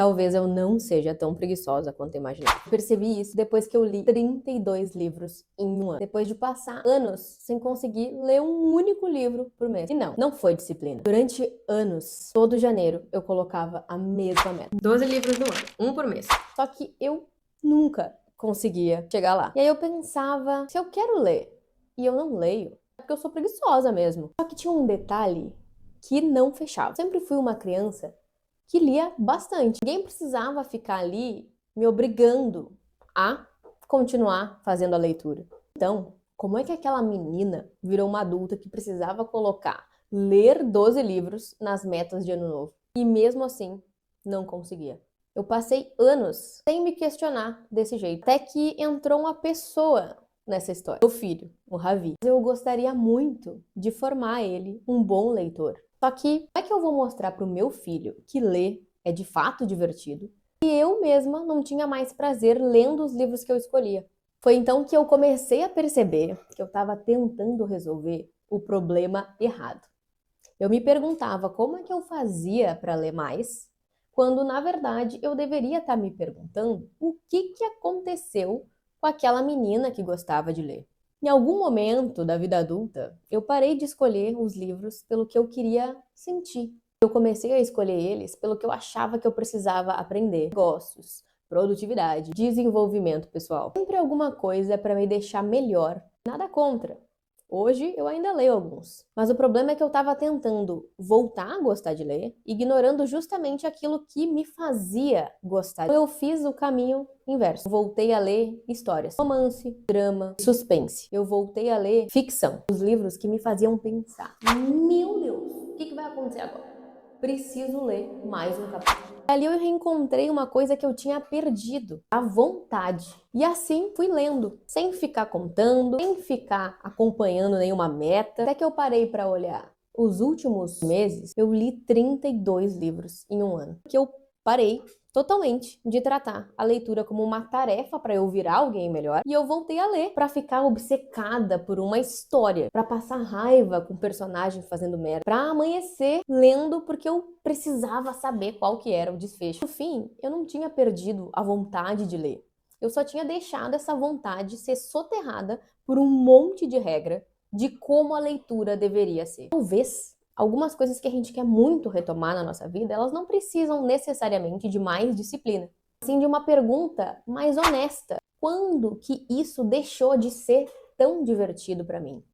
Talvez eu não seja tão preguiçosa quanto eu imaginava. Percebi isso depois que eu li 32 livros em um ano. Depois de passar anos sem conseguir ler um único livro por mês. E não foi disciplina. Durante anos, todo janeiro, eu colocava a mesma meta. 12 livros no ano, um por mês. Só que eu nunca conseguia chegar lá. E aí eu pensava, se eu quero ler e eu não leio, é porque eu sou preguiçosa mesmo. Só que tinha um detalhe que não fechava. Sempre fui uma criança que lia bastante. Ninguém precisava ficar ali me obrigando a continuar fazendo a leitura. Então, como é que aquela menina virou uma adulta que precisava colocar ler 12 livros nas metas de ano novo? E mesmo assim, não conseguia. Eu passei anos sem me questionar desse jeito. Até que entrou uma pessoa nessa história. Meu filho, o Ravi. Eu gostaria muito de formar ele um bom leitor. Só que como é que eu vou mostrar para o meu filho que ler é de fato divertido e eu mesma não tinha mais prazer lendo os livros que eu escolhia? Foi então que eu comecei a perceber que eu estava tentando resolver o problema errado. Eu me perguntava como é que eu fazia para ler mais, quando na verdade eu deveria estar me perguntando o que aconteceu com aquela menina que gostava de ler. Em algum momento da vida adulta, eu parei de escolher os livros pelo que eu queria sentir. Eu comecei a escolher eles pelo que eu achava que eu precisava aprender. Negócios, produtividade, desenvolvimento pessoal. Sempre alguma coisa para me deixar melhor. Nada contra. Hoje eu ainda leio alguns, mas o problema é que eu estava tentando voltar a gostar de ler, ignorando justamente aquilo que me fazia gostar. Então eu fiz o caminho inverso. Eu voltei a ler histórias, romance, drama, suspense. Eu voltei a ler ficção, os livros que me faziam pensar. Meu Deus, o que vai acontecer agora? Preciso ler mais um capítulo. Ali eu reencontrei uma coisa que eu tinha perdido, a vontade. E assim fui lendo, sem ficar contando, sem ficar acompanhando nenhuma meta, até que eu parei para olhar. Os últimos meses eu li 32 livros em um ano, que eu parei totalmente de tratar a leitura como uma tarefa para eu virar alguém melhor e eu voltei a ler para ficar obcecada por uma história, para passar raiva com o personagem fazendo merda, para amanhecer lendo porque eu precisava saber qual que era o desfecho. No fim, eu não tinha perdido a vontade de ler. Eu só tinha deixado essa vontade ser soterrada por um monte de regra de como a leitura deveria ser. Talvez algumas coisas que a gente quer muito retomar na nossa vida, elas não precisam necessariamente de mais disciplina. Assim, de uma pergunta mais honesta. Quando que isso deixou de ser tão divertido para mim?